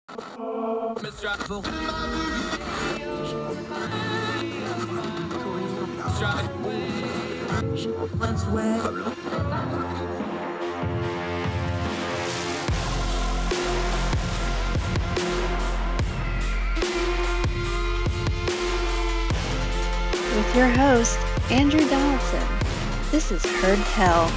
With your host, Andrew Donaldson. This is Heard Tell.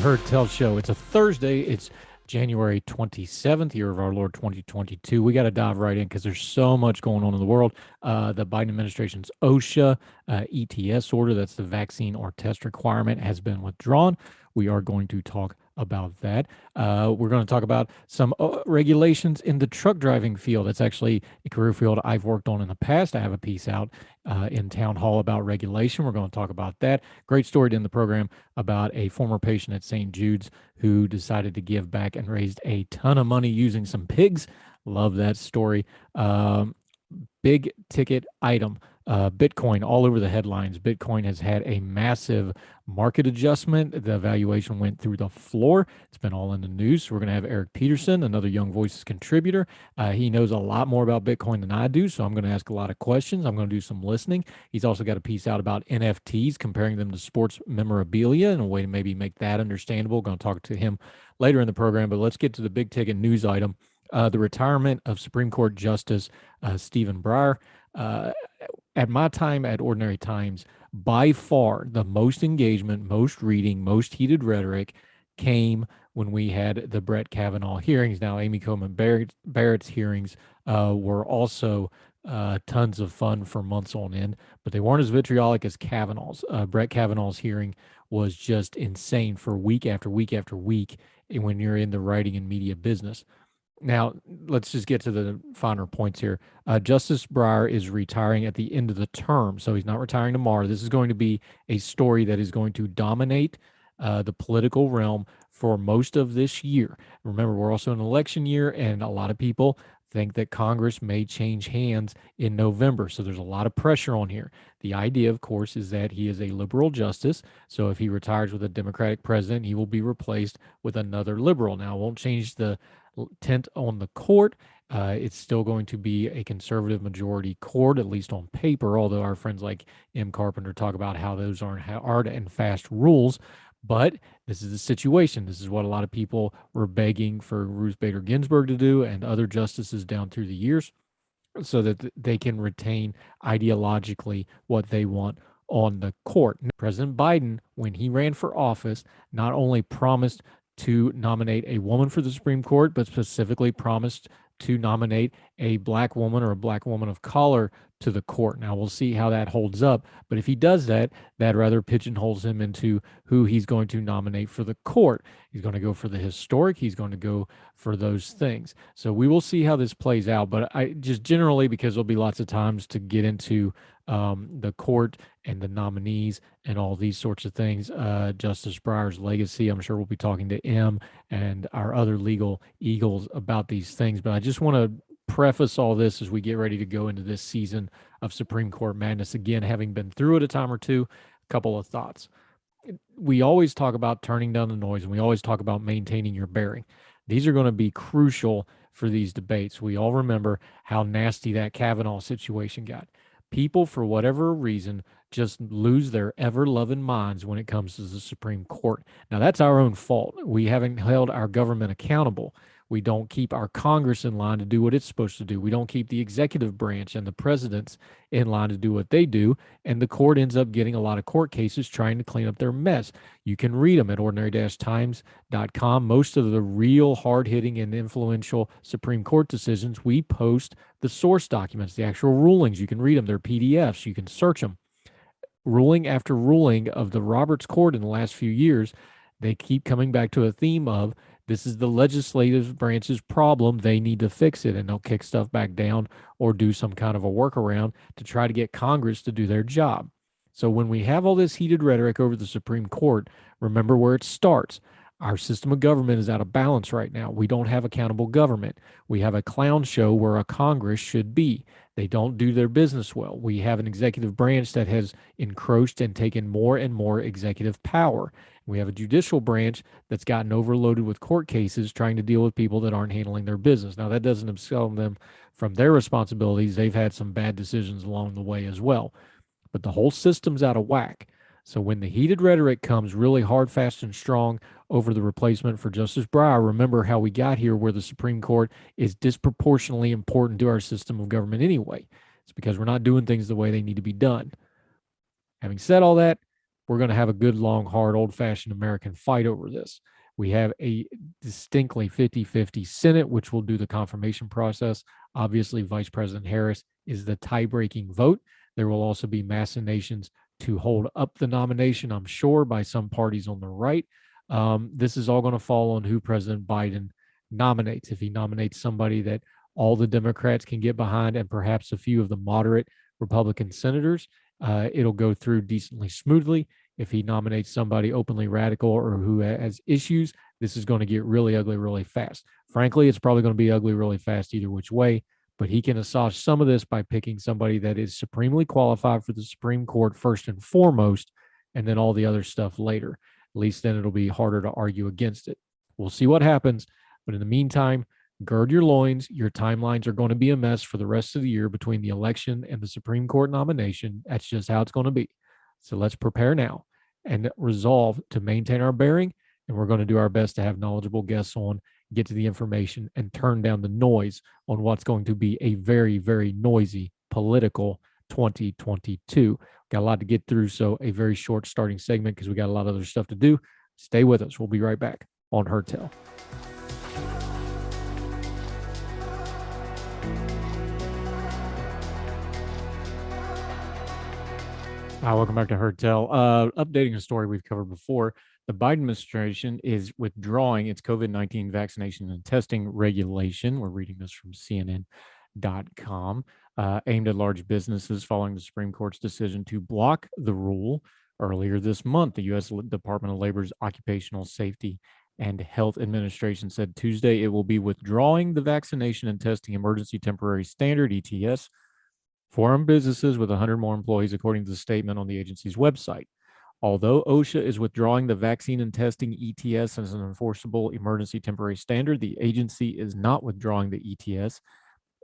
Heard Tell Show. It's a Thursday. It's January 27th, year of our Lord 2022. We got to dive right in because there's so much going on in the world. The Biden administration's OSHA ETS order, that's the vaccine or test requirement, has been withdrawn. We are going to talk about that. We're going to talk about some regulations in the truck driving field. That's actually a career field I've worked on in the past. I have a piece out in Town Hall about regulation. We're going to talk about that. Great story in the program about a former patient at St. Jude's who decided to give back and raised a ton of money using some pigs. Love that story. Big ticket item. Bitcoin all over the headlines. Bitcoin has had a massive market adjustment. The valuation went through the floor. It's been all in the news. So we're going to have Eric Peterson, another Young Voices contributor. He knows a lot more about Bitcoin than I do, so I'm going to ask a lot of questions. I'm going to do some listening. He's also got a piece out about NFTs, comparing them to sports memorabilia in a way to maybe make that understandable. Going to talk to him later in the program, but let's get to the big ticket news item. The retirement of Supreme Court Justice Stephen Breyer. At my time at Ordinary Times, by far the most engagement, most reading, most heated rhetoric came when we had the Brett Kavanaugh hearings. Now, Amy Coney Barrett's hearings were also tons of fun for months on end, but they weren't as vitriolic as Kavanaugh's. Brett Kavanaugh's hearing was just insane for week after week after week when you're in the writing and media business. Now, let's just get to the finer points here. Justice Breyer is retiring at the end of the term, so he's not retiring tomorrow. This is going to be a story that is going to dominate the political realm for most of this year. Remember, we're also in an election year, and a lot of people think that Congress may change hands in November, so there's a lot of pressure on here. The idea, of course, is that he is a liberal justice, so if he retires with a Democratic president, he will be replaced with another liberal. Now, it won't change the tent on the court. It's still going to be a conservative majority court, at least on paper, although our friends like M. Carpenter talk about how those aren't hard and fast rules. But this is the situation. This is what a lot of people were begging for Ruth Bader Ginsburg to do and other justices down through the years so that they can retain ideologically what they want on the court. President Biden, when he ran for office, not only promised to nominate a woman for the Supreme Court, but specifically promised to nominate a black woman or a black woman of color to the court. Now, we'll see how that holds up, but if he does that, that rather pigeonholes him into who he's going to nominate for the court. He's going to go for the historic. He's going to go for those things. So we will see how this plays out, but I just generally, because there'll be lots of times to get into the court and the nominees and all these sorts of things. Justice Breyer's legacy, I'm sure we'll be talking to M and our other legal eagles about these things. But I just want to preface all this as we get ready to go into this season of Supreme Court madness. Again, having been through it a time or two, a couple of thoughts. We always talk about turning down the noise, and we always talk about maintaining your bearing. These are going to be crucial for these debates. We all remember how nasty that Kavanaugh situation got. People, for whatever reason, just lose their ever-loving minds when it comes to the Supreme Court. Now, that's our own fault. We haven't held our government accountable. We don't keep our Congress in line to do what it's supposed to do. We don't keep the executive branch and the presidents in line to do what they do, and the court ends up getting a lot of court cases trying to clean up their mess. You can read them at ordinary-times.com. Most of the real hard-hitting and influential Supreme Court decisions, we post the source documents, the actual rulings. You can read them. They're PDFs. You can search them. Ruling after ruling of the Roberts Court in the last few years, they keep coming back to a theme of this is the legislative branch's problem. They need to fix it, and they'll kick stuff back down or do some kind of a workaround to try to get Congress to do their job. So when we have all this heated rhetoric over the Supreme Court, remember where it starts. Our system of government is out of balance right now. We don't have accountable government. We have a clown show where a Congress should be. They don't do their business well. We have an executive branch that has encroached and taken more and more executive power. We have a judicial branch that's gotten overloaded with court cases trying to deal with people that aren't handling their business. Now, that doesn't absolve them from their responsibilities. They've had some bad decisions along the way as well, but the whole system's out of whack. So when the heated rhetoric comes really hard, fast, and strong over the replacement for Justice Breyer, remember how we got here where the Supreme Court is disproportionately important to our system of government anyway. It's because we're not doing things the way they need to be done. Having said all that, we're going to have a good, long, hard, old fashioned American fight over this. We have a distinctly 50-50 Senate, which will do the confirmation process. Obviously, Vice President Harris is the tie-breaking vote. There will also be machinations to hold up the nomination, I'm sure, by some parties on the right. This is all going to fall on who President Biden nominates. If he nominates somebody that all the Democrats can get behind and perhaps a few of the moderate Republican senators, it'll go through decently smoothly. If he nominates somebody openly radical or who has issues, this is going to get really ugly really fast. Frankly, it's probably going to be ugly really fast either which way, but he can assuage some of this by picking somebody that is supremely qualified for the Supreme Court first and foremost, and then all the other stuff later. At least then it'll be harder to argue against it. We'll see what happens, but in the meantime, gird your loins. Your timelines are going to be a mess for the rest of the year between the election and the Supreme Court nomination. That's just how it's going to be. So let's prepare now and resolve to maintain our bearing. And we're going to do our best to have knowledgeable guests on, get to the information, and turn down the noise on what's going to be a very, very noisy political 2022. Got a lot to get through, so a very short starting segment because we got a lot of other stuff to do. Stay with us. We'll be right back on Heard Tell. Welcome back to Heard Tell. Updating a story we've covered before, the Biden administration is withdrawing its COVID-19 vaccination and testing regulation. We're reading this from CNN.com, aimed at large businesses following the Supreme Court's decision to block the rule earlier this month. The U.S. Department of Labor's Occupational Safety and Health Administration said Tuesday it will be withdrawing the vaccination and testing emergency temporary standard, ETS, for businesses with 100 more employees, according to the statement on the agency's website. Although OSHA is withdrawing the vaccine and testing ETS as an enforceable emergency temporary standard, the agency is not withdrawing the ETS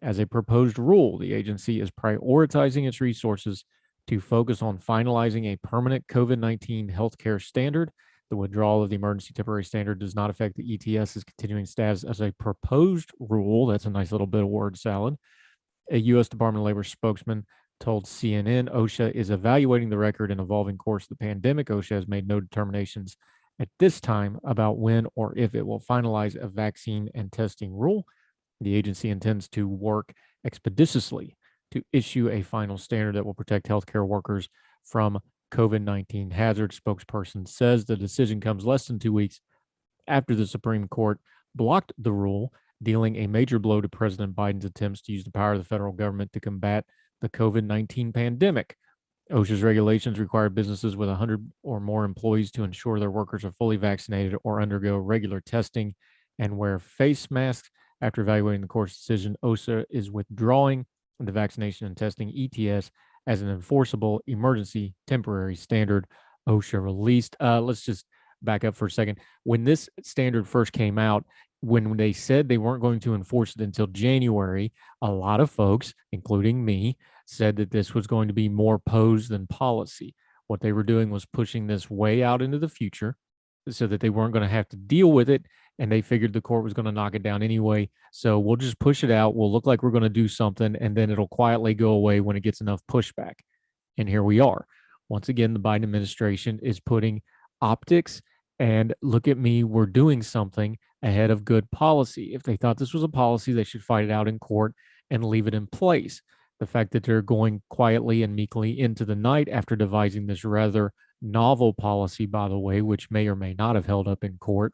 as a proposed rule. The agency is prioritizing its resources to focus on finalizing a permanent COVID-19 healthcare standard. The withdrawal of the emergency temporary standard does not affect the ETS's continuing status as a proposed rule. That's a nice little bit of word salad. A U.S. Department of Labor spokesman told CNN OSHA is evaluating the record and evolving course of the pandemic. OSHA has made no determinations at this time about when or if it will finalize a vaccine and testing rule. The agency intends to work expeditiously to issue a final standard that will protect healthcare workers from COVID-19 hazards. Spokesperson says the decision comes less than 2 weeks after the Supreme Court blocked the rule, dealing a major blow to President Biden's attempts to use the power of the federal government to combat the COVID-19 pandemic. OSHA's regulations require businesses with 100 or more employees to ensure their workers are fully vaccinated or undergo regular testing and wear face masks. After evaluating the court's decision, OSHA is withdrawing the vaccination and testing ETS as an enforceable emergency temporary standard, OSHA released. Let's just back up for a second. When this standard first came out, when they said they weren't going to enforce it until January, a lot of folks, including me, said that this was going to be more pose than policy. What they were doing was pushing this way out into the future so that they weren't going to have to deal with it. And they figured the court was going to knock it down anyway. So we'll just push it out. We'll look like we're going to do something, and then it'll quietly go away when it gets enough pushback. And here we are. Once again, the Biden administration is putting optics and look at me, we're doing something ahead of good policy. If they thought this was a policy, they should fight it out in court and leave it in place. The fact that they're going quietly and meekly into the night after devising this rather novel policy, by the way, which may or may not have held up in court,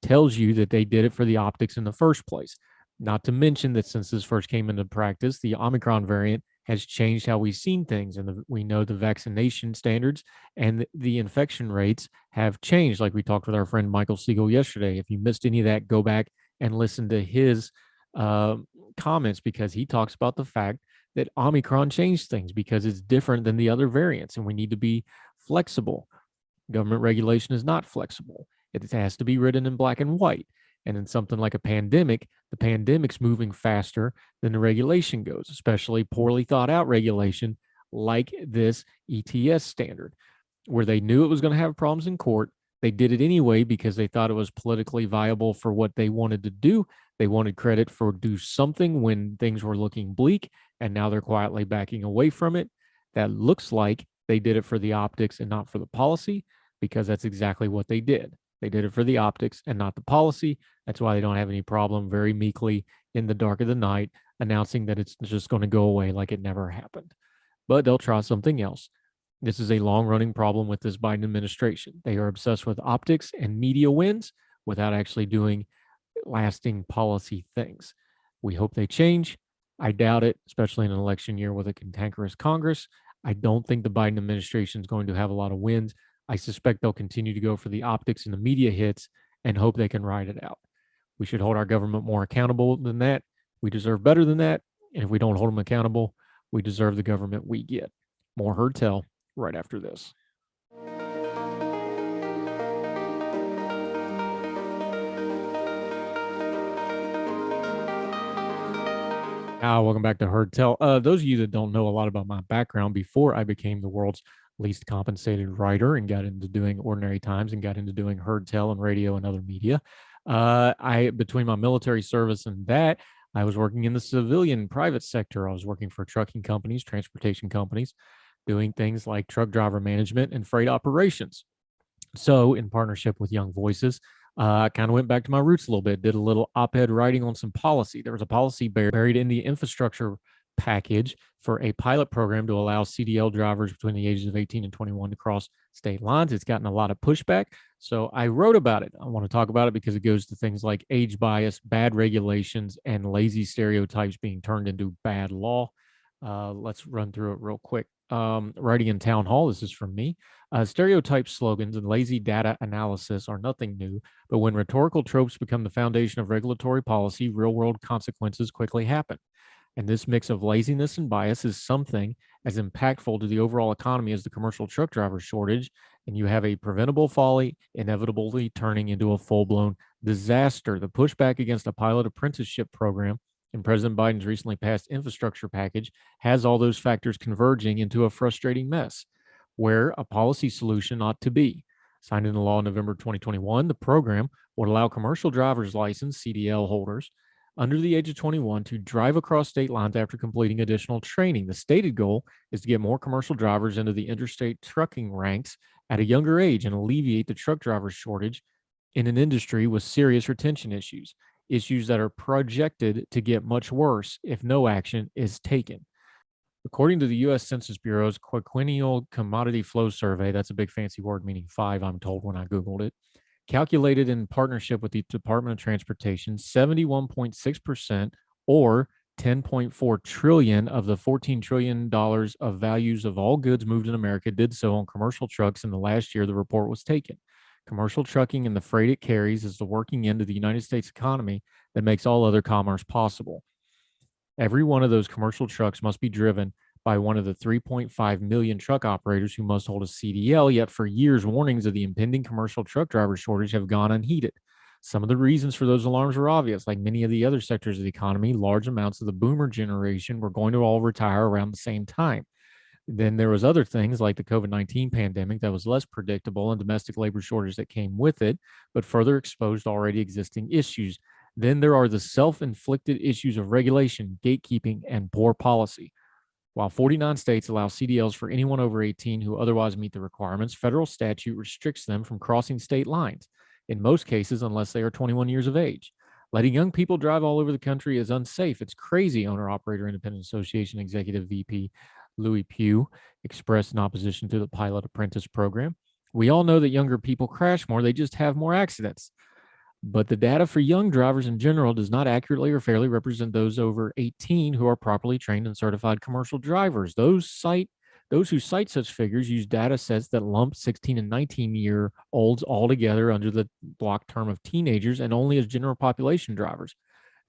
tells you that they did it for the optics in the first place. Not to mention that since this first came into practice, the Omicron variant has changed how we've seen things. And we know the vaccination standards and the infection rates have changed, like we talked with our friend Michael Siegel yesterday. If you missed any of that, go back and listen to his comments, because he talks about the fact that Omicron changed things because it's different than the other variants, and we need to be flexible. Government regulation is not flexible. It has to be written in black and white. And in something like a pandemic, the pandemic's moving faster than the regulation goes, especially poorly thought out regulation like this ETS standard, where they knew it was going to have problems in court. They did it anyway because they thought it was politically viable for what they wanted to do. They wanted credit for do something when things were looking bleak, and now they're quietly backing away from it. That looks like they did it for the optics and not for the policy, because that's exactly what they did. They did it for the optics and not the policy. That's why they don't have any problem very meekly in the dark of the night announcing that it's just going to go away like it never happened. But they'll try something else. This is a long running problem with this Biden administration. They are obsessed with optics and media wins without actually doing lasting policy things. We hope they change. I doubt it, especially in an election year with a cantankerous Congress. I don't think the Biden administration is going to have a lot of wins. I suspect they'll continue to go for the optics and the media hits and hope they can ride it out. We should hold our government more accountable than that. We deserve better than that. And if we don't hold them accountable, we deserve the government we get. More Heard Tell right after this. Welcome back to Heard Tell. Those of you that don't know a lot about my background, before I became the world's least compensated writer and got into doing Ordinary Times and got into doing Heard Tell and radio and other media, between my military service and that, I was working in the civilian private sector. I was working for trucking companies, transportation companies, doing things like truck driver management and freight operations. So, in partnership with Young Voices, I kind of went back to my roots a little bit, did a little op-ed writing on some policy. There was a policy buried in the infrastructure package for a pilot program to allow CDL drivers between the ages of 18 and 21 to cross state lines. It's gotten a lot of pushback. So I wrote about it. I want to talk about it because it goes to things like age bias, bad regulations, and lazy stereotypes being turned into bad law. Let's run through it real quick. Writing in Town Hall, this is from me. Stereotype slogans and lazy data analysis are nothing new, but when rhetorical tropes become the foundation of regulatory policy, real-world consequences quickly happen. And this mix of laziness and bias is something as impactful to the overall economy as the commercial truck driver shortage, and you have a preventable folly inevitably turning into a full-blown disaster. The pushback against a pilot apprenticeship program in President Biden's recently passed infrastructure package has all those factors converging into a frustrating mess, where a policy solution ought to be. Signed into law in November 2021, the program would allow commercial driver's license, CDL holders, under the age of 21 to drive across state lines after completing additional training. The stated goal is to get more commercial drivers into the interstate trucking ranks at a younger age and alleviate the truck driver shortage in an industry with serious retention issues that are projected to get much worse if no action is taken. According to the U.S. Census Bureau's quinquennial commodity flow survey, that's a big fancy word meaning 5, I'm told when I Googled it, calculated in partnership with the Department of Transportation, 71.6% or 10.4 trillion of the $14 trillion of values of all goods moved in America did so on commercial trucks in the last year the report was taken. Commercial trucking and the freight it carries is the working end of the United States economy that makes all other commerce possible. Every one of those commercial trucks must be driven by one of the 3.5 million truck operators who must hold a CDL, yet for years, warnings of the impending commercial truck driver shortage have gone unheeded. Some of the reasons for those alarms were obvious. Like many of the other sectors of the economy, large amounts of the boomer generation were going to all retire around the same time. Then there was other things like the COVID-19 pandemic that was less predictable and domestic labor shortage that came with it, but further exposed already existing issues. Then there are the self-inflicted issues of regulation, gatekeeping, and poor policy. While 49 states allow CDLs for anyone over 18 who otherwise meet the requirements, federal statute restricts them from crossing state lines, in most cases unless they are 21 years of age. Letting young people drive all over the country is unsafe. It's crazy, Owner-Operator Independent Association Executive VP Louis Pugh expressed in opposition to the pilot apprentice program. We all know that younger people crash more, they just have more accidents. But the data for young drivers in general does not accurately or fairly represent those over 18 who are properly trained and certified commercial drivers. Those who cite such figures use data sets that lump 16 and 19-year-olds all together under the block term of teenagers and only as general population drivers.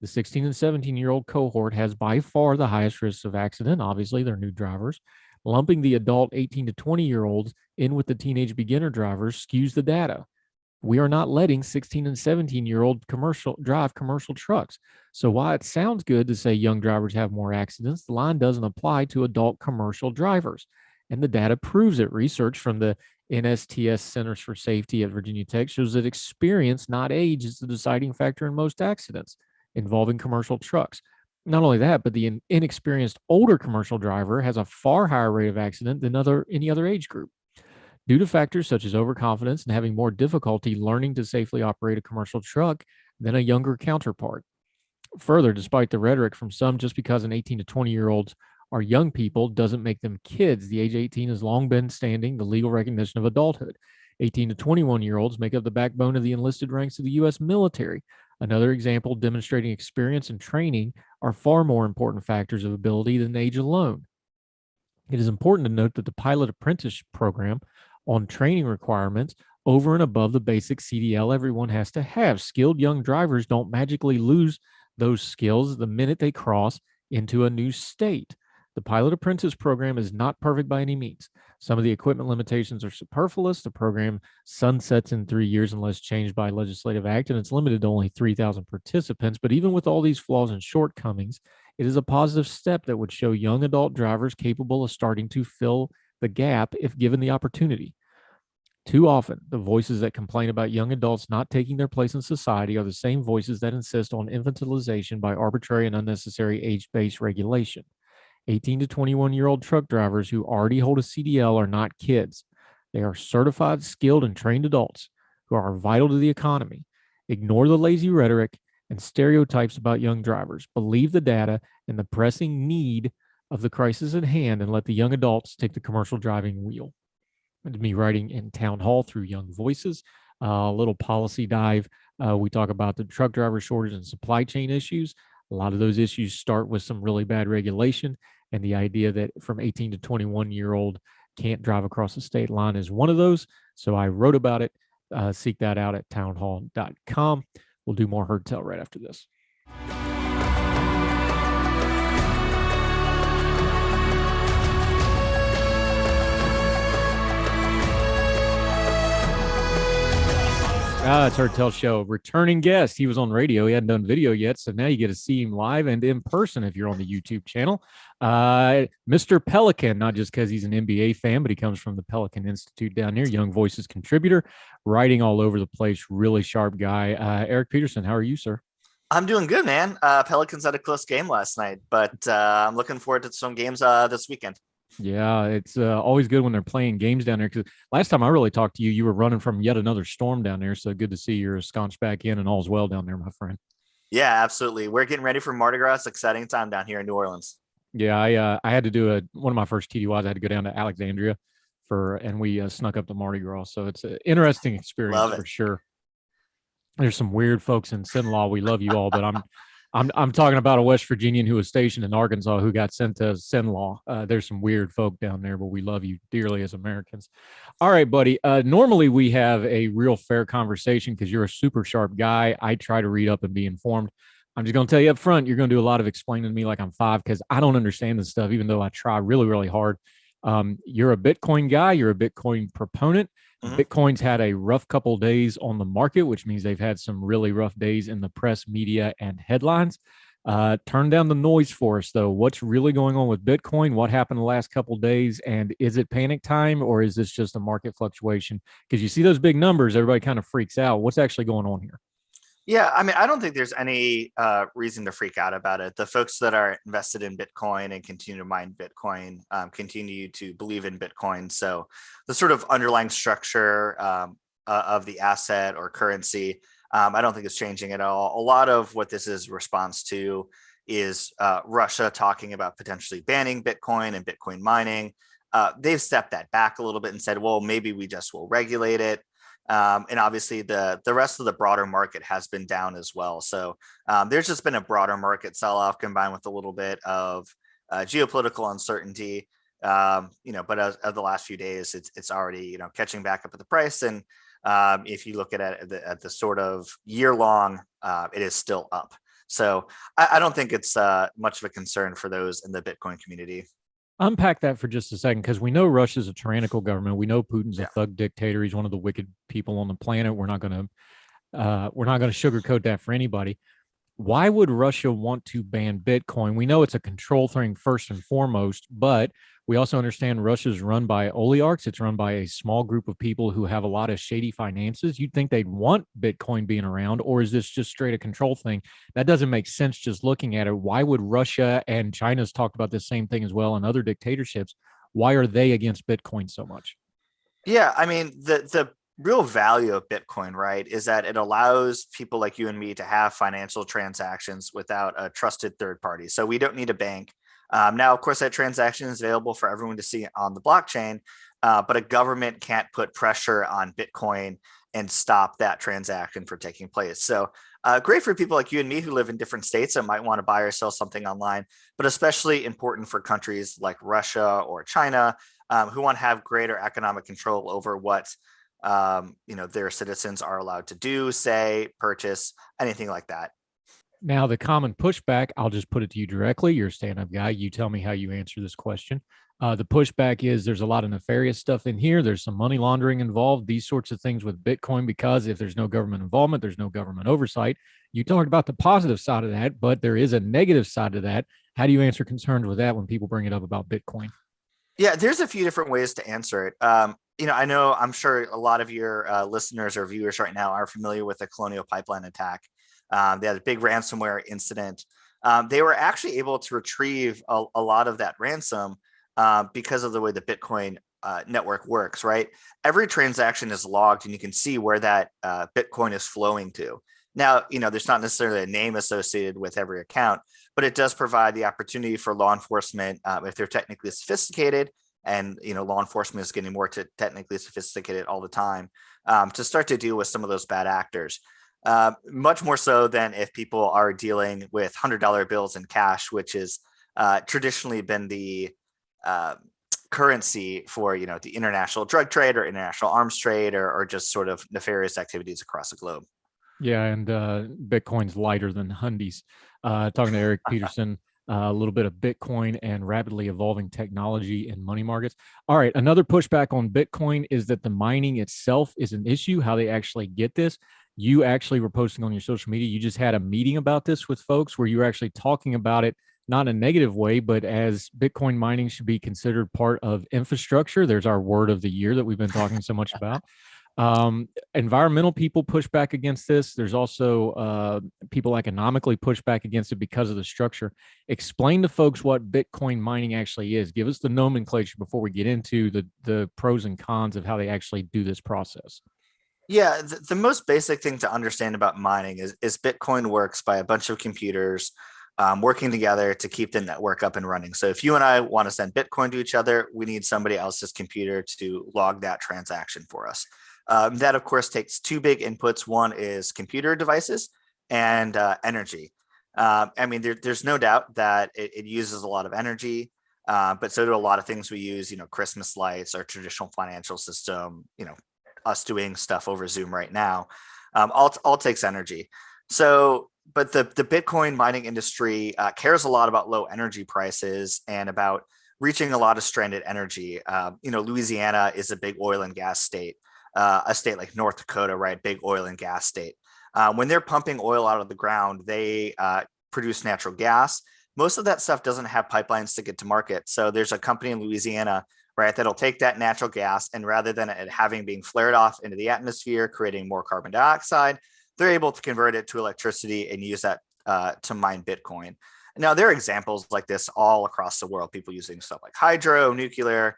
The 16 and 17-year-old cohort has by far the highest risks of accident. Obviously, they're new drivers. Lumping the adult 18 to 20-year-olds in with the teenage beginner drivers skews the data. We are not letting 16 and 17-year-old drive commercial trucks. So while it sounds good to say young drivers have more accidents, the line doesn't apply to adult commercial drivers. And the data proves it. Research from the NSTS Centers for Safety at Virginia Tech shows that experience, not age, is the deciding factor in most accidents involving commercial trucks. Not only that, but the inexperienced older commercial driver has a far higher rate of accident than any other age group due to factors such as overconfidence and having more difficulty learning to safely operate a commercial truck than a younger counterpart. Further, despite the rhetoric from some, just because an 18 to 20-year-olds are young people doesn't make them kids. The age 18 has long been standing the legal recognition of adulthood. 18 to 21-year-olds make up the backbone of the enlisted ranks of the U.S. military. Another example demonstrating experience and training are far more important factors of ability than age alone. It is important to note that the pilot apprentice program on training requirements over and above the basic CDL everyone has to have. Skilled young drivers don't magically lose those skills the minute they cross into a new state. The pilot apprentice program is not perfect by any means. Some of the equipment limitations are superfluous. The program sunsets in 3 years unless changed by legislative act, and it's limited to only 3,000 participants. But even with all these flaws and shortcomings, it is a positive step that would show young adult drivers capable of starting to fill the gap if given the opportunity. Too often, the voices that complain about young adults not taking their place in society are the same voices that insist on infantilization by arbitrary and unnecessary age-based regulation. 18 to 21-year-old truck drivers who already hold a CDL are not kids. They are certified, skilled, and trained adults who are vital to the economy. Ignore the lazy rhetoric and stereotypes about young drivers. Believe the data and the pressing need of the crisis at hand and let the young adults take the commercial driving wheel. It's me writing in Town Hall through Young Voices. A little policy dive. We talk about the truck driver shortage and supply chain issues. A lot of those issues start with some really bad regulation, and the idea that from 18 to 21-year-old can't drive across the state line is one of those. So I wrote about it. Seek that out at townhall.com. We'll do more Herd Tell right after this. It's Herd Tell Show. Returning guest. He was on radio. He hadn't done video yet, so now you get to see him live and in person if you're on the YouTube channel. Mr. Pelican, not just because he's an NBA fan, but he comes from the Pelican Institute down here. Young Voices contributor, writing all over the place. Really sharp guy. Eric Peterson, how are you, sir? I'm doing good, man. Pelicans had a close game last night, but I'm looking forward to some games this weekend. Yeah, it's always good when they're playing games down there, because last time I really talked to you, you were running from yet another storm down there. So good to see you're ensconced back in and all's well down there, my friend. Yeah, absolutely. We're getting ready for Mardi Gras. Exciting time down here in New Orleans. Yeah, I had to do one of my first TDYs. I had to go down to Alexandria and we snuck up to Mardi Gras. So it's an interesting experience for sure. There's some weird folks in Sinlaw. We love you all, but I'm talking about a West Virginian who was stationed in Arkansas who got sent to Sinlaw. There's some weird folk down there, but we love you dearly as Americans. All right, buddy. Normally we have a real fair conversation because you're a super sharp guy. I try to read up and be informed. I'm just going to tell you up front, you're going to do a lot of explaining to me like I'm 5 because I don't understand this stuff, even though I try really, really hard. You're a Bitcoin guy. You're a Bitcoin proponent. Mm-hmm. Bitcoin's had a rough couple of days on the market, which means they've had some really rough days in the press, media, and headlines. Turn down the noise for us, though. What's really going on with Bitcoin? What happened the last couple of days? And is it panic time, or is this just a market fluctuation? Because you see those big numbers, everybody kind of freaks out. What's actually going on here? Yeah, I mean, I don't think there's any reason to freak out about it. The folks that are invested in Bitcoin and continue to mine Bitcoin continue to believe in Bitcoin. So the sort of underlying structure of the asset or currency, I don't think it's changing at all. A lot of what this is response to is Russia talking about potentially banning Bitcoin and Bitcoin mining. They've stepped that back a little bit and said, well, maybe we just will regulate it. And obviously the rest of the broader market has been down as well. So there's just been a broader market sell-off combined with a little bit of geopolitical uncertainty, but as of the last few days, it's already, catching back up at the price. And if you look at the sort of year long, it is still up. So I don't think it's much of a concern for those in the Bitcoin community. Unpack that for just a second, because we know Russia's a tyrannical government. We know Putin's a Yeah. thug dictator. He's one of the wicked people on the planet. We're not going to sugarcoat that for anybody. Why would Russia want to ban Bitcoin? We know it's a control thing first and foremost, but we also understand Russia's run by oligarchs. It's run by a small group of people who have a lot of shady finances. You'd think they'd want Bitcoin being around, or is this just straight a control thing? That doesn't make sense just looking at it. Why would Russia, and China's talked about the same thing as well, and other dictatorships, why are they against Bitcoin so much? Yeah, I mean, the real value of Bitcoin, right, is that it allows people like you and me to have financial transactions without a trusted third party. So we don't need a bank. Now, of course, that transaction is available for everyone to see on the blockchain, but a government can't put pressure on Bitcoin and stop that transaction from taking place. So great for people like you and me who live in different states that might want to buy or sell something online, but especially important for countries like Russia or China, who want to have greater economic control over what their citizens are allowed to do, say, purchase, anything like that. Now, the common pushback, I'll just put it to you directly. You're a stand-up guy. You tell me how you answer this question. The pushback is there's a lot of nefarious stuff in here. There's some money laundering involved, these sorts of things with Bitcoin, because if there's no government involvement, there's no government oversight. You talked about the positive side of that, but there is a negative side to that. How do you answer concerns with that when people bring it up about Bitcoin? Yeah, there's a few different ways to answer it. I'm sure a lot of your listeners or viewers right now are familiar with the Colonial Pipeline attack. They had a big ransomware incident. They were actually able to retrieve a lot of that ransom because of the way the Bitcoin network works, right? Every transaction is logged and you can see where that Bitcoin is flowing to. Now, there's not necessarily a name associated with every account, but it does provide the opportunity for law enforcement, if they're technically sophisticated, and law enforcement is getting more technically sophisticated all the time, to start to deal with some of those bad actors. Much more so than if people are dealing with $100 bills in cash, which is traditionally been the currency for the international drug trade or international arms trade, or just sort of nefarious activities across the globe. Yeah, and Bitcoin's lighter than hundies. Talking to Eric Peterson, a little bit of Bitcoin and rapidly evolving technology and money markets. All right, another pushback on Bitcoin is that the mining itself is an issue, how they actually get this. You actually were posting on your social media. You just had a meeting about this with folks where you were actually talking about it, not in a negative way, but as Bitcoin mining should be considered part of infrastructure. There's our word of the year that we've been talking so much about. Environmental people push back against this. There's also people economically push back against it because of the structure. Explain to folks what Bitcoin mining actually is. Give us the nomenclature before we get into the pros and cons of how they actually do this process. Yeah, the most basic thing to understand about mining is Bitcoin works by a bunch of computers working together to keep the network up and running. So if you and I want to send Bitcoin to each other, we need somebody else's computer to log that transaction for us. That, of course, takes two big inputs. One is computer devices and energy. There's no doubt that it uses a lot of energy, but so do a lot of things we use, Christmas lights, our traditional financial system, us doing stuff over Zoom right now, all takes energy. So, but the Bitcoin mining industry cares a lot about low energy prices and about reaching a lot of stranded energy. Louisiana is a big oil and gas state. A state like North Dakota, right? Big oil and gas state. When they're pumping oil out of the ground, they produce natural gas. Most of that stuff doesn't have pipelines to get to market. So there's a company in Louisiana, right, that'll take that natural gas, and rather than it having being flared off into the atmosphere, creating more carbon dioxide, they're able to convert it to electricity and use that to mine Bitcoin. Now, there are examples like this all across the world, people using stuff like hydro, nuclear,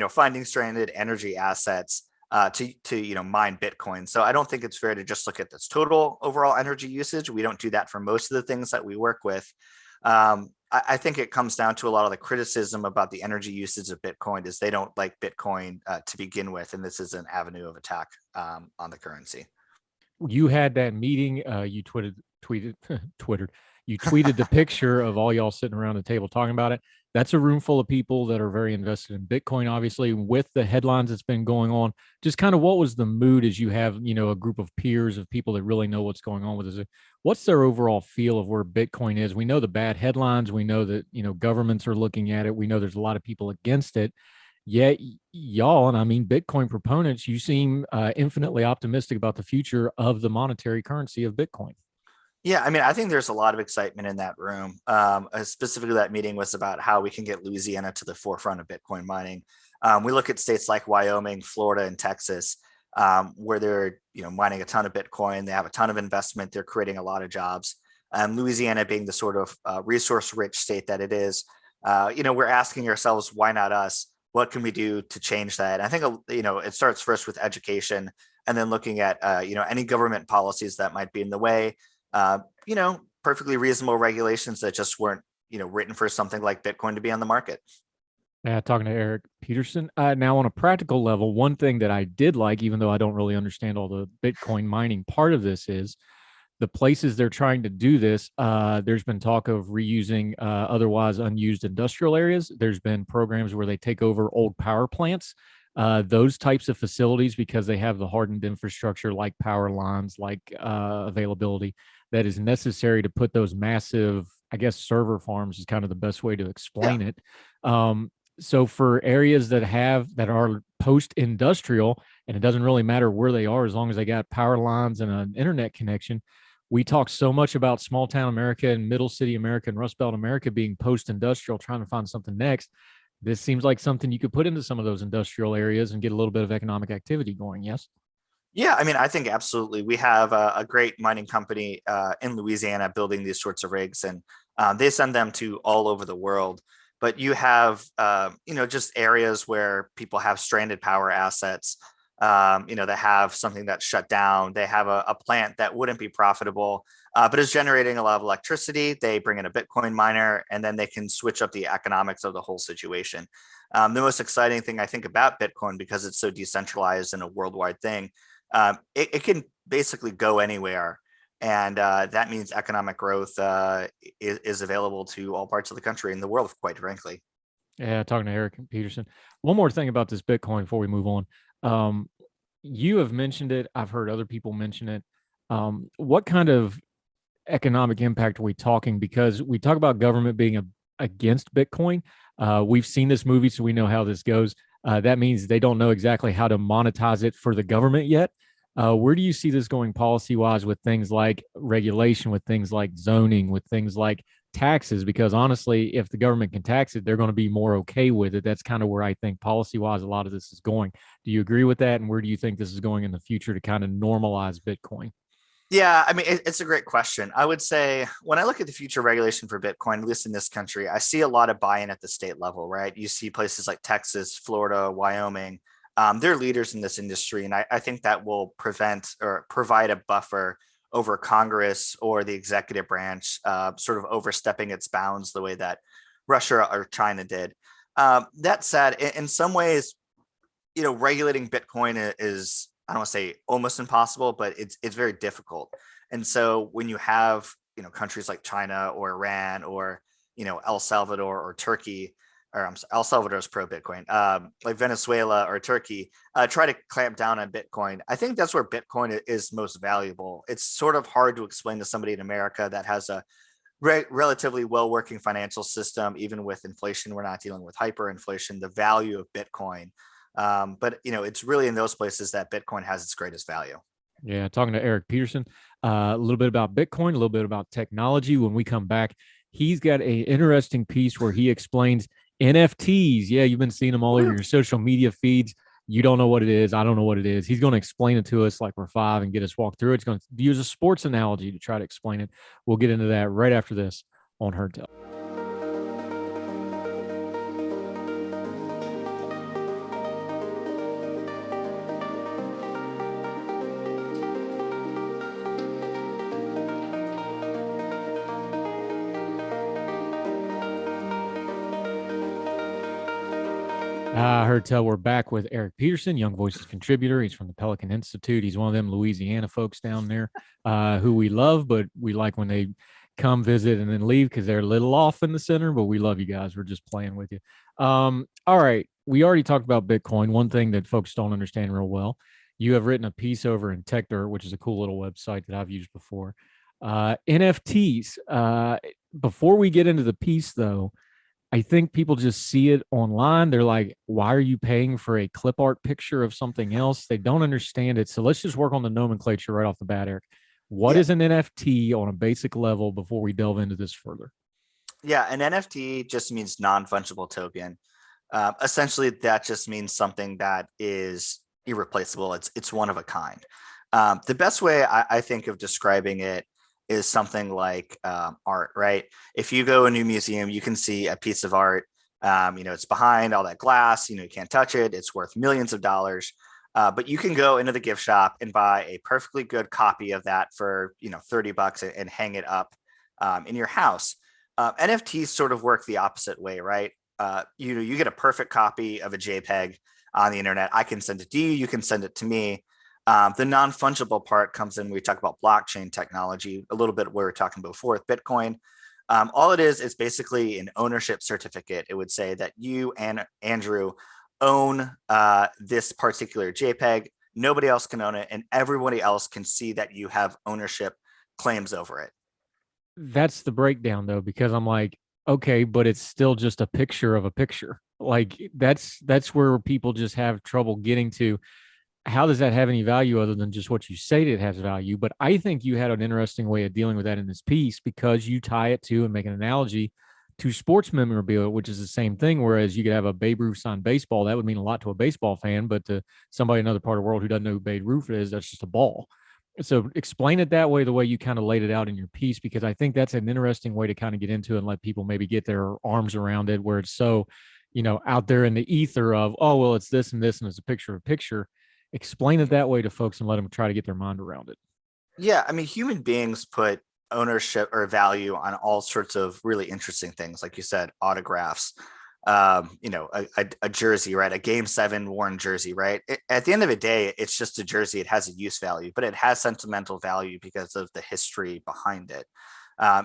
finding stranded energy assets to mine Bitcoin. So I don't think it's fair to just look at this total overall energy usage. We don't do that for most of the things that we work with. I think it comes down to a lot of the criticism about the energy usage of Bitcoin is they don't like Bitcoin to begin with, and this is an avenue of attack on the currency. You had that meeting. You tweeted, Twittered. You tweeted the picture of all y'all sitting around the table talking about it. That's a room full of people that are very invested in Bitcoin, obviously, with the headlines that's been going on. Just kind of what was the mood as you have, a group of peers of people that really know what's going on with it? What's their overall feel of where Bitcoin is? We know the bad headlines. We know that, governments are looking at it. We know there's a lot of people against it. Yet y'all, and I mean Bitcoin proponents, you seem infinitely optimistic about the future of the monetary currency of Bitcoin. Yeah, I mean, I think there's a lot of excitement in that room. Specifically, that meeting was about how we can get Louisiana to the forefront of Bitcoin mining. We look at states like Wyoming, Florida, and Texas, where they're mining a ton of Bitcoin. They have a ton of investment. They're creating a lot of jobs. Louisiana being the sort of resource-rich state that it is, we're asking ourselves, why not us? What can we do to change that? And I think it starts first with education, and then looking at any government policies that might be in the way. Perfectly reasonable regulations that just weren't, written for something like Bitcoin to be on the market. Yeah, talking to Eric Peterson. Now, on a practical level, one thing that I did like, even though I don't really understand all the Bitcoin mining part of this, is the places they're trying to do this. There's been talk of reusing otherwise unused industrial areas. There's been programs where they take over old power plants. Those types of facilities, because they have the hardened infrastructure like power lines, like availability that is necessary to put those massive, I guess, server farms is kind of the best way to explain it. So for areas that are post-industrial, and it doesn't really matter where they are as long as they got power lines and an internet connection. We talk so much about small town America and middle city America and Rust Belt America being post-industrial, trying to find something next. This seems like something you could put into some of those industrial areas and get a little bit of economic activity going. Yes. Yeah, I mean, I think absolutely. We have a great mining company in Louisiana building these sorts of rigs, and they send them to all over the world. But you have, just areas where people have stranded power assets, that have something that's shut down. They have a plant that wouldn't be profitable, but is generating a lot of electricity. They bring in a Bitcoin miner, and then they can switch up the economics of the whole situation. The most exciting thing I think about Bitcoin, because it's so decentralized and a worldwide thing, it can basically go anywhere. And that means economic growth is available to all parts of the country and the world, quite frankly. Yeah, talking to Eric Peterson. One more thing about this Bitcoin before we move on. You have mentioned it. I've heard other people mention it. What kind of economic impact are we talking? Because we talk about government being against Bitcoin. We've seen this movie, so we know how this goes. That means they don't know exactly how to monetize it for the government yet. Where do you see this going policy-wise with things like regulation, with things like zoning, with things like taxes? Because honestly, if the government can tax it, they're going to be more okay with it. That's kind of where I think policy-wise a lot of this is going. Do you agree with that? And where do you think this is going in the future to kind of normalize Bitcoin? Yeah, I mean, it's a great question. I would say when I look at the future regulation for Bitcoin, at least in this country, I see a lot of buy-in at the state level, right? You see places like Texas, Florida, Wyoming. They're leaders in this industry. And I think that will prevent or provide a buffer over Congress or the executive branch sort of overstepping its bounds the way that Russia or China did. That said, in some ways, regulating Bitcoin is, I don't want to say almost impossible, but it's very difficult. And so when you have, countries like China or Iran or, El Salvador or Turkey, or El Salvador is pro Bitcoin, like Venezuela or Turkey, try to clamp down on Bitcoin. I think that's where Bitcoin is most valuable. It's sort of hard to explain to somebody in America that has a relatively well-working financial system. Even with inflation, we're not dealing with hyperinflation, the value of Bitcoin. But it's really in those places that Bitcoin has its greatest value. Yeah, talking to Eric Peterson, a little bit about Bitcoin, a little bit about technology. When we come back, he's got an interesting piece where he explains NFTs. Yeah, you've been seeing them all over your social media feeds. You don't know what it is. I don't know what it is. He's going to explain it to us like we're five and get us walk through it. He's going to use a sports analogy to try to explain it. We'll get into that right after this on Herd Tell. Herd Tell, we're back with Eric Peterson, Young Voices contributor. He's from the Pelican Institute. He's one of them Louisiana folks down there who we love, but we like when they come visit and then leave because they're a little off in the center, but we love you guys. We're just playing with you. All right. We already talked about Bitcoin. One thing that folks don't understand real well, you have written a piece over in TechDirt, which is a cool little website that I've used before. NFTs. Before we get into the piece, though, I think people just see it online. They're like, why are you paying for a clip art picture of something else? They don't understand it. So let's just work on the nomenclature right off the bat, Eric. What Yeah. is an NFT on a basic level before we delve into this further? Yeah, an NFT just means non-fungible token. Essentially, that just means something that is irreplaceable. It's one of a kind. The best way I think of describing it is something like art, right? If you go to a new museum, you can see a piece of art. It's behind all that glass. You can't touch it. It's worth millions of dollars. But you can go into the gift shop and buy a perfectly good copy of that for $30 and hang it up in your house. NFTs sort of work the opposite way, right? You get a perfect copy of a JPEG on the internet. I can send it to you. You can send it to me. The non-fungible part comes in when we talk about blockchain technology, a little bit what we were talking about before with Bitcoin. All it is basically an ownership certificate. It would say that you and Andrew own this particular JPEG. Nobody else can own it, and everybody else can see that you have ownership claims over it. That's the breakdown, though, because I'm like, okay, but it's still just a picture of a picture. Like that's where people just have trouble getting to. How does that have any value other than just what you say that it has value? But I think you had an interesting way of dealing with that in this piece because you tie it to and make an analogy to sports memorabilia, which is the same thing. Whereas you could have a Babe Ruth signed baseball, that would mean a lot to a baseball fan, but to somebody in another part of the world who doesn't know who Babe Ruth is, that's just a ball. So explain it that way, the way you kind of laid it out in your piece, because I think that's an interesting way to kind of get into it and let people maybe get their arms around it, where it's so, out there in the ether of, oh, well, it's this and this, and it's a picture of a picture. Explain it that way to folks and let them try to get their mind around it. Yeah, I mean, human beings put ownership or value on all sorts of really interesting things, like you said, autographs, a jersey, right? A Game 7 worn jersey, right? At the end of the day, it's just a jersey. It has a use value, but it has sentimental value because of the history behind it.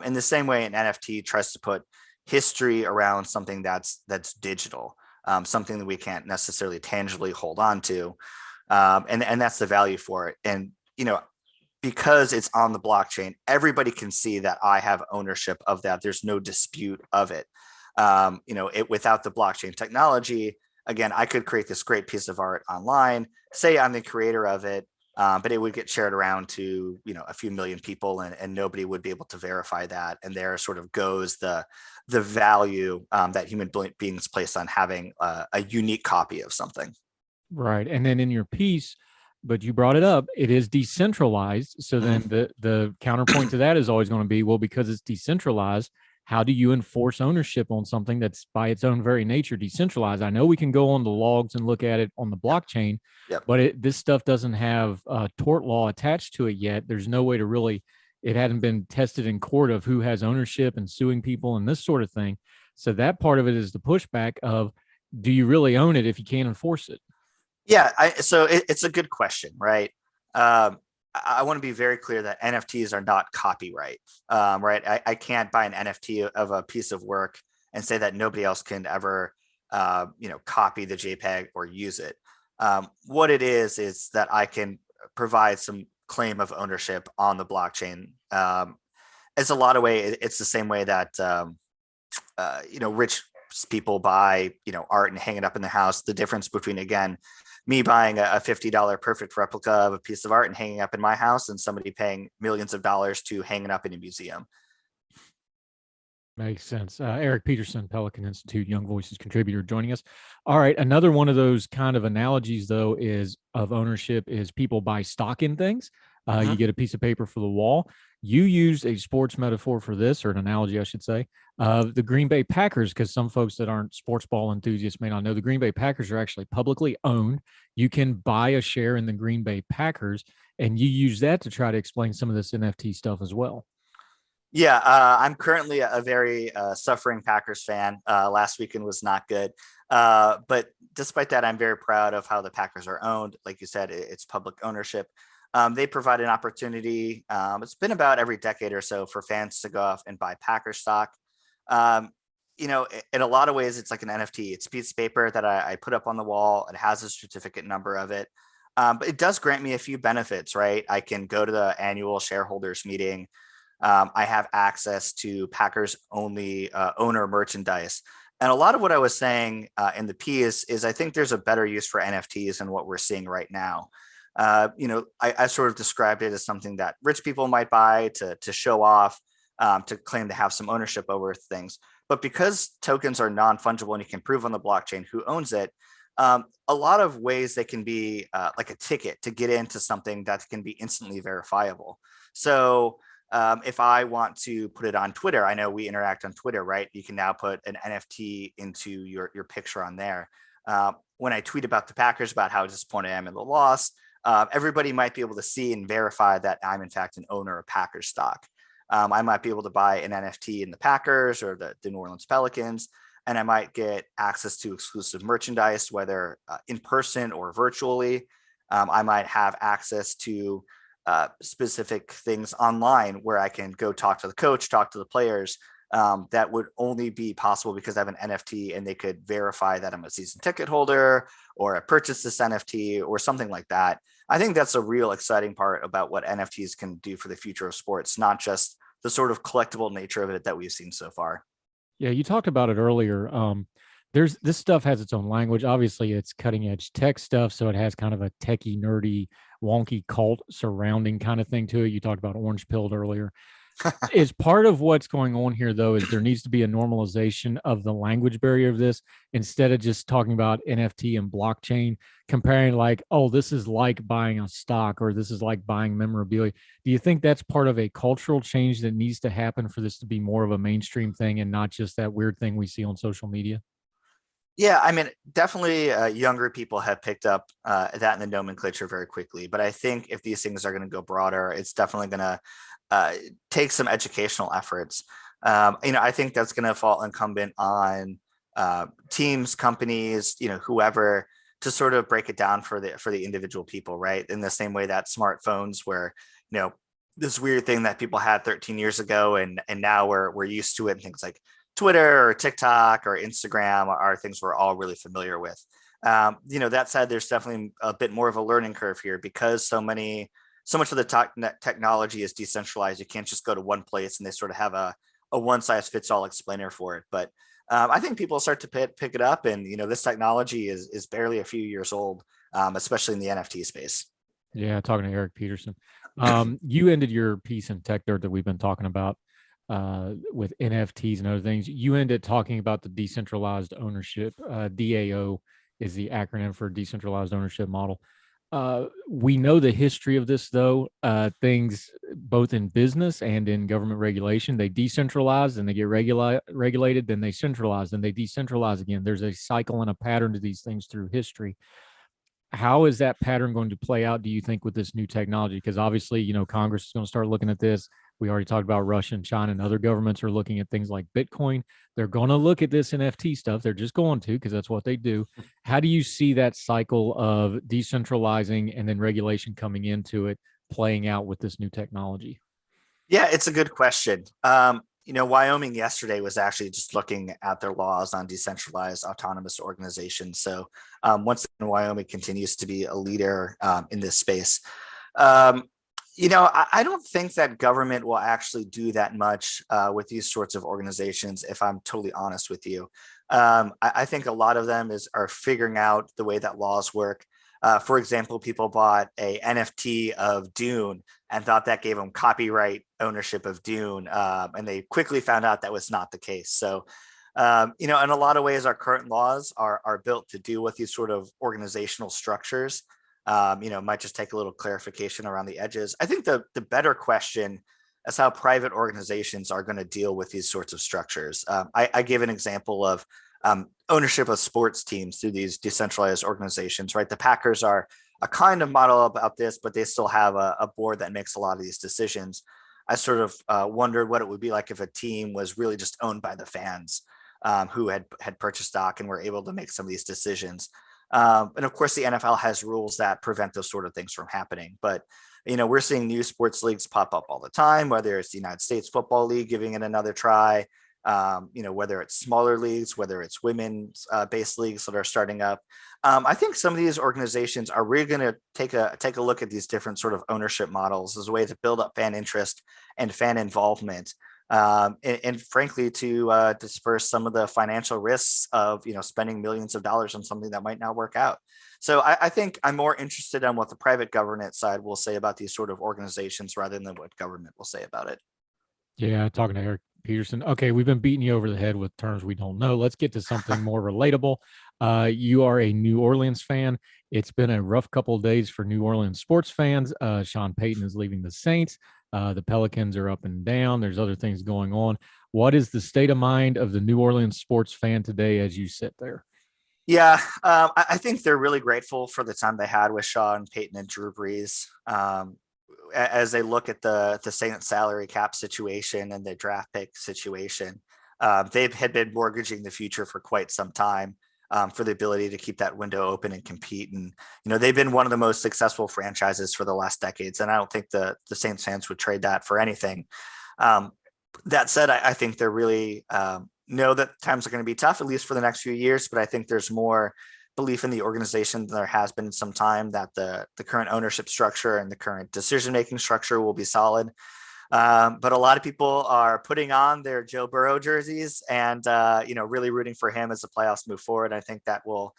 In the same way, an NFT tries to put history around something that's digital, something that we can't necessarily tangibly hold on to, and that's the value for it. And because it's on the blockchain, everybody can see that I have ownership of that. There's no dispute of it. Without the blockchain technology, again, I could create this great piece of art online, say I'm the creator of it, but it would get shared around to a few million people, and nobody would be able to verify that. And there sort of goes the value that human beings place on having a unique copy of something. Right. And then in your piece, but you brought it up, it is decentralized. So then the counterpoint to that is always going to be, well, because it's decentralized, how do you enforce ownership on something that's by its own very nature decentralized? I know we can go on the logs and look at it on the blockchain, but this stuff doesn't have tort law attached to it yet. There's no way to really, it hadn't been tested in court of who has ownership and suing people and this sort of thing. So that part of it is the pushback of, do you really own it if you can't enforce it? Yeah, so it's a good question, right? I want to be very clear that NFTs are not copyright, right? I can't buy an NFT of a piece of work and say that nobody else can ever, copy the JPEG or use it. What it is that I can provide some claim of ownership on the blockchain. It's a lot of ways. It's the same way that rich people buy art and hang it up in the house. The difference between, again, me buying a $50 perfect replica of a piece of art and hanging up in my house and somebody paying millions of dollars to hang it up in a museum. Makes sense. Eric Peterson, Pelican Institute, Young Voices contributor, joining us. All right. Another one of those kind of analogies, though, is of ownership is people buy stock in things. You get a piece of paper for the wall. You used a sports metaphor for this, or an analogy, I should say, of the Green Bay Packers, because some folks that aren't sports ball enthusiasts may not know the Green Bay Packers are actually publicly owned. You can buy a share in the Green Bay Packers, and you use that to try to explain some of this NFT stuff as well. Yeah, I'm currently a very suffering Packers fan. Last weekend was not good. But despite that, I'm very proud of how the Packers are owned. Like you said, it's public ownership. They provide an opportunity. It's been about every decade or so for fans to go off and buy Packer stock. Um, in a lot of ways, it's like an NFT. It's a piece of paper that I put up on the wall. It has a certificate number of it. But it does grant me a few benefits, right? I can go to the annual shareholders meeting. I have access to Packers only owner merchandise. And a lot of what I was saying in the piece is I think there's a better use for NFTs than what we're seeing right now. I sort of described it as something that rich people might buy to show off, to claim to have some ownership over things. But because tokens are non-fungible and you can prove on the blockchain who owns it, a lot of ways they can be like a ticket to get into something that can be instantly verifiable. So if I want to put it on Twitter, I know we interact on Twitter, right? You can now put an NFT into your picture on there. When I tweet about the Packers, about how disappointed I am in the loss, everybody might be able to see and verify that I'm in fact an owner of Packers stock. I might be able to buy an NFT in the Packers or the New Orleans Pelicans, and I might get access to exclusive merchandise, whether in person or virtually. I might have access to specific things online where I can go talk to the coach, talk to the players. That would only be possible because I have an NFT and they could verify that I'm a season ticket holder or I purchased this NFT or something like that. I think that's a real exciting part about what NFTs can do for the future of sports, not just the sort of collectible nature of it that we've seen so far. Yeah, you talked about it earlier. There's this stuff has its own language. Obviously, it's cutting edge tech stuff, so it has kind of a techie, nerdy, wonky cult surrounding kind of thing to it. You talked about orange pilled earlier. Is part of what's going on here, though, is there needs to be a normalization of the language barrier of this instead of just talking about NFT and blockchain, comparing like, oh, this is like buying a stock or this is like buying memorabilia. Do you think that's part of a cultural change that needs to happen for this to be more of a mainstream thing and not just that weird thing we see on social media? Yeah, I mean, definitely younger people have picked up that in the nomenclature very quickly. But I think if these things are going to go broader, it's definitely going to take some educational efforts. I think that's going to fall incumbent on teams, companies, whoever, to sort of break it down for the individual people, right? In the same way that smartphones were, this weird thing that people had 13 years ago, and now we're used to it, and things like Twitter or TikTok or Instagram are things we're all really familiar with. That said, there's definitely a bit more of a learning curve here because so much of the technology is decentralized. You can't just go to one place and they sort of have a one size fits all explainer for it. But I think people start to pick it up, and this technology is barely a few years old, especially in the NFT space. Yeah, talking to Eric Peterson. You ended your piece in Tech Dirt that we've been talking about with NFTs and other things. You ended talking about the decentralized ownership. DAO is the acronym for decentralized ownership model. We know the history of this, though. Things both in business and in government regulation, they decentralize and they get regulated, then they centralize, then they decentralize again. There's a cycle and a pattern to these things through history. How is that pattern going to play out, do you think, with this new technology? Because obviously, Congress is going to start looking at this. We already talked about Russia and China, and other governments are looking at things like Bitcoin. They're going to look at this NFT stuff. They're just going to, because that's what they do. How do you see that cycle of decentralizing and then regulation coming into it playing out with this new technology? Yeah, it's a good question. Wyoming yesterday was actually just looking at their laws on decentralized autonomous organizations. So once again, Wyoming continues to be a leader in this space. I don't think that government will actually do that much with these sorts of organizations, if I'm totally honest with you. I think a lot of them are figuring out the way that laws work. For example, people bought a NFT of Dune and thought that gave them copyright ownership of Dune, and they quickly found out that was not the case. So, in a lot of ways, our current laws are built to deal with these sort of organizational structures. Might just take a little clarification around the edges. I think the better question is how private organizations are going to deal with these sorts of structures. I give an example of ownership of sports teams through these decentralized organizations, right? The Packers are a kind of model about this, but they still have a board that makes a lot of these decisions. I sort of wondered what it would be like if a team was really just owned by the fans who had purchased stock and were able to make some of these decisions. And of course, the NFL has rules that prevent those sort of things from happening. But We're seeing new sports leagues pop up all the time, whether it's the United States Football League giving it another try, whether it's smaller leagues, whether it's women's based leagues that are starting up. I think some of these organizations are really going to take a look at these different sort of ownership models as a way to build up fan interest and fan involvement, and frankly to disperse some of the financial risks of spending millions of dollars on something that might not work out. So I think I'm more interested in what the private governance side will say about these sort of organizations rather than what government will say about it. Yeah, talking to Eric Peterson. Okay, we've been beating you over the head with terms we don't know. Let's get to something more relatable. You are a New Orleans fan. It's been a rough couple of days for New Orleans sports fans. Sean Payton is leaving the Saints. The Pelicans are up and down. There's other things going on. What is the state of mind of the New Orleans sports fan today as you sit there? Yeah, I think they're really grateful for the time they had with Sean Payton and Drew Brees. As they look at the Saints salary cap situation and the draft pick situation, they had been mortgaging the future for quite some time, for the ability to keep that window open and compete. And they've been one of the most successful franchises for the last decades, and I don't think the Saints fans would trade that for anything. That said, I think they're really know that times are going to be tough, at least for the next few years. But I think there's more belief in the organization than there has been in some time, that the current ownership structure and the current decision-making structure will be solid. But a lot of people are putting on their Joe Burrow jerseys and, really rooting for him as the playoffs move forward. I think that will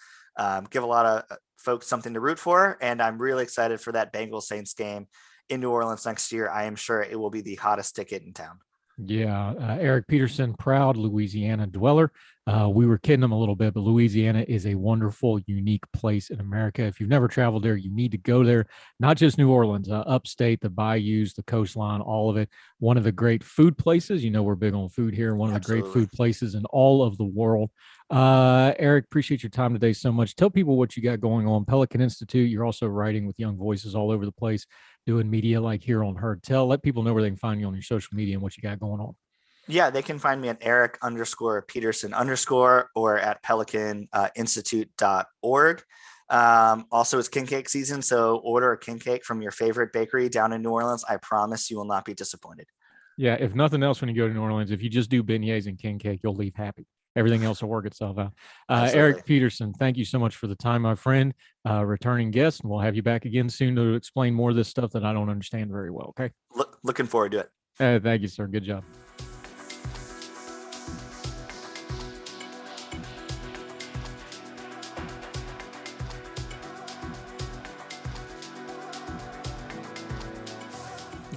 give a lot of folks something to root for. And I'm really excited for that Bengals Saints game in New Orleans next year. I am sure it will be the hottest ticket in town. Yeah, Eric Peterson, proud Louisiana dweller. We were kidding him a little bit, but Louisiana is a wonderful, unique place in America. If you've never traveled there, you need to go there. Not just New Orleans, upstate, the bayous, the coastline, all of it. One of the great food places. We're big on food here. One of the great food places in all of the world. Eric, appreciate your time today so much. Tell people what you got going on. Pelican Institute. You're also writing with young voices all over the place, doing media like here on Heard Tell. Let people know where they can find you on your social media and what you got going on. Yeah, they can find me at Eric_Peterson_ or at pelicaninstitute.org. Also, it's king cake season, so order a king cake from your favorite bakery down in New Orleans. I promise you will not be disappointed. Yeah, if nothing else, when you go to New Orleans, if you just do beignets and king cake, you'll leave happy. Everything else will work itself out. Eric Peterson, thank you so much for the time, my friend. Returning guest, and we'll have you back again soon to explain more of this stuff that I don't understand very well. Okay. Looking forward to it. Thank you, sir. Good job.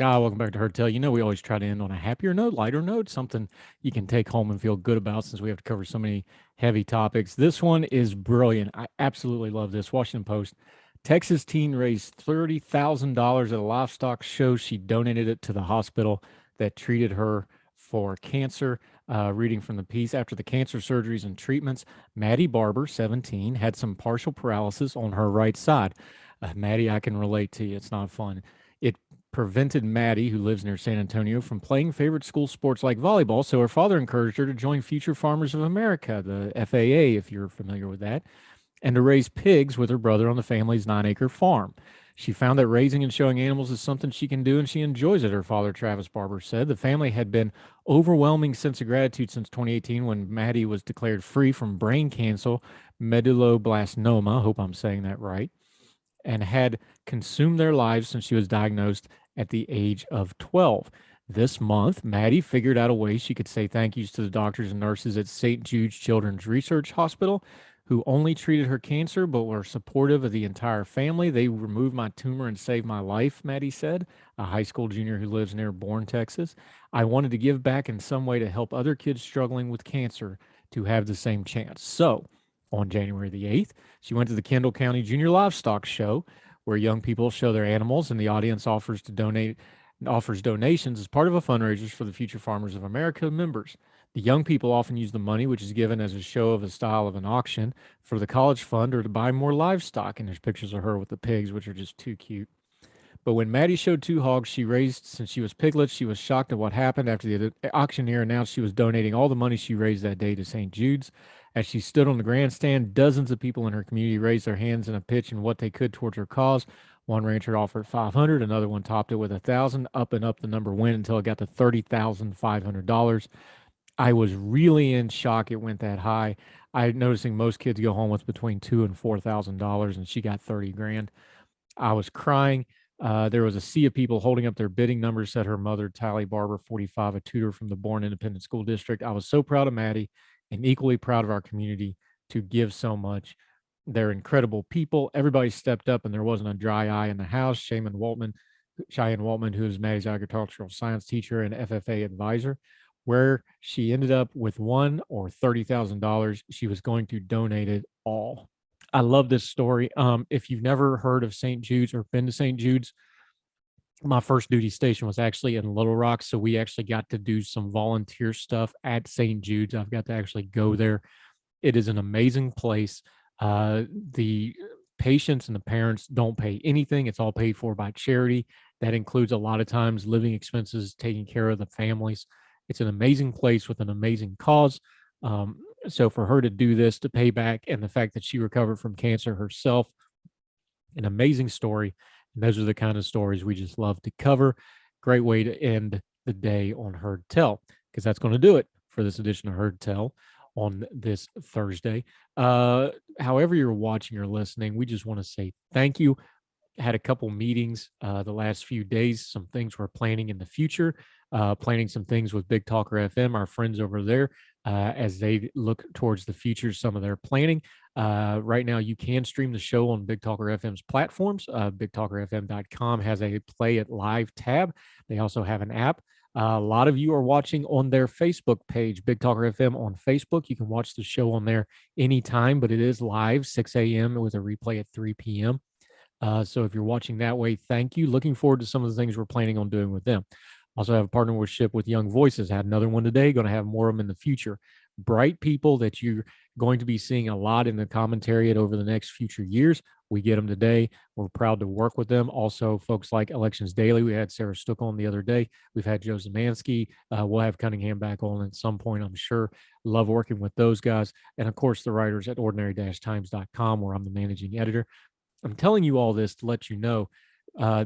Welcome back to Heard Tell. We always try to end on a happier note, lighter note, something you can take home and feel good about, since we have to cover so many heavy topics. This one is brilliant. I absolutely love this. Washington Post. Texas teen raised $30,000 at a livestock show. She donated it to the hospital that treated her for cancer. Reading from the piece, after the cancer surgeries and treatments, Maddie Barber, 17, had some partial paralysis on her right side. Maddie, I can relate to you. It's not fun. It prevented Maddie, who lives near San Antonio, from playing favorite school sports like volleyball, so her father encouraged her to join Future Farmers of America, the FAA, if you're familiar with that, and to raise pigs with her brother on the family's 9-acre farm. She found that raising and showing animals is something she can do, and she enjoys it, her father, Travis Barber, said. The family had been overwhelming sense of gratitude since 2018, when Maddie was declared free from brain cancer, medulloblastoma, hope I'm saying that right, and had consumed their lives since she was diagnosed at the age of 12. This month, Maddie figured out a way she could say thank yous to the doctors and nurses at St. Jude's Children's Research Hospital, who only treated her cancer but were supportive of the entire family. They removed my tumor and saved my life, Maddie said, a high school junior who lives near Bourne, Texas. I wanted to give back in some way to help other kids struggling with cancer to have the same chance. So, on January the 8th, she went to the Kendall County Junior Livestock Show, where young people show their animals, and the audience offers donations as part of a fundraiser for the Future Farmers of America members. The young people often use the money, which is given as a show of a style of an auction, for the college fund or to buy more livestock. And there's pictures of her with the pigs, which are just too cute. But when Maddie showed 2 hogs she raised since she was piglets, she was shocked at what happened after the auctioneer announced she was donating all the money she raised that day to St. Jude's. As she stood on the grandstand, dozens of people in her community raised their hands in a pitch and what they could towards her cause. One rancher offered 500, another one topped it with 1,000. Up and up the number went until it got to $30,500. I was really in shock it went that high. I'm noticing most kids go home with between $2,000 and $4,000, and she got 30 grand. I was crying. There was a sea of people holding up their bidding numbers, said her mother, Tally Barber, 45, a tutor from the Bourne Independent School District. I was so proud of Maddie and equally proud of our community to give so much. They're incredible people. Everybody stepped up and there wasn't a dry eye in the house. Cheyenne Waltman, who is Maddie's agricultural science teacher and FFA advisor, where she ended up with $1,000 or $30,000, she was going to donate it all. I love this story. If you've never heard of St. Jude's or been to St. Jude's, my first duty station was actually in Little Rock. So we actually got to do some volunteer stuff at St. Jude's. I've got to actually go there. It is an amazing place. The patients and the parents don't pay anything. It's all paid for by charity. That includes a lot of times living expenses, taking care of the families. It's an amazing place with an amazing cause. So for her to do this, to pay back, and the fact that she recovered from cancer herself, an amazing story. And those are the kind of stories we just love to cover. Great way to end the day on Heard Tell, because that's going to do it for this edition of Heard Tell on this Thursday. However you're watching or listening, we just want to say thank you. Had a couple meetings the last few days, some things we're planning in the future, planning some things with Big Talker FM, our friends over there, as they look towards the future, some of their planning. Right now, you can stream the show on Big Talker FM's platforms. BigTalkerFM.com has a Play It Live tab. They also have an app. A lot of you are watching on their Facebook page, Big Talker FM on Facebook. You can watch the show on there anytime, but it is live, 6 a.m. with a replay at 3 p.m. So if you're watching that way, thank you. Looking forward to some of the things we're planning on doing with them. Also have a partnership with Young Voices. Had another one today. Going to have more of them in the future. Bright people that you're going to be seeing a lot in the commentariat over the next future years. We get them today. We're proud to work with them. Also, folks like Elections Daily. We had Sarah Stook on the other day. We've had Joe Zemansky. We'll have Cunningham back on at some point, I'm sure. Love working with those guys. And, of course, the writers at ordinary-times.com, where I'm the managing editor. I'm telling you all this to let you know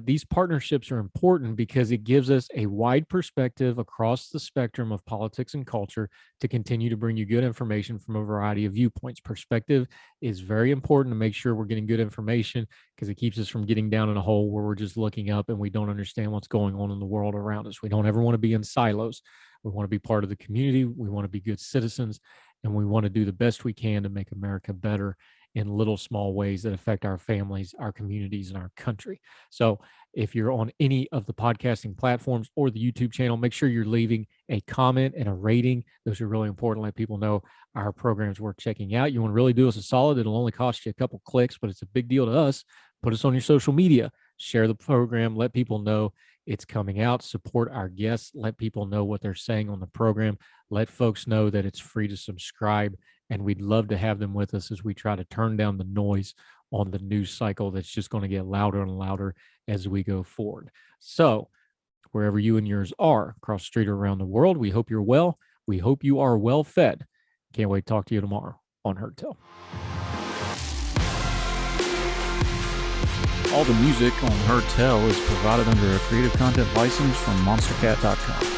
these partnerships are important because it gives us a wide perspective across the spectrum of politics and culture to continue to bring you good information from a variety of viewpoints. Perspective is very important to make sure we're getting good information because it keeps us from getting down in a hole where we're just looking up and we don't understand what's going on in the world around us. We don't ever want to be in silos. We want to be part of the community. We want to be good citizens, and we want to do the best we can to make America better in little small ways that affect our families, our communities, and our country. So if you're on any of the podcasting platforms or the YouTube channel, make sure you're leaving a comment and a rating. Those are really important. Let people know our program's worth checking out. You want to really do us a solid. It'll only cost you a couple clicks, but it's a big deal to us. Put us on your social media. Share the program. Let people know it's coming out. Support our guests. Let people know what they're saying on the program. Let folks know that it's free to subscribe. And we'd love to have them with us as we try to turn down the noise on the news cycle that's just going to get louder and louder as we go forward. So wherever you and yours are, across the street or around the world, we hope you're well. We hope you are well fed. Can't wait to talk to you tomorrow on Heard Tell. All the music on Heard Tell is provided under a Creative Content license from monstercat.com.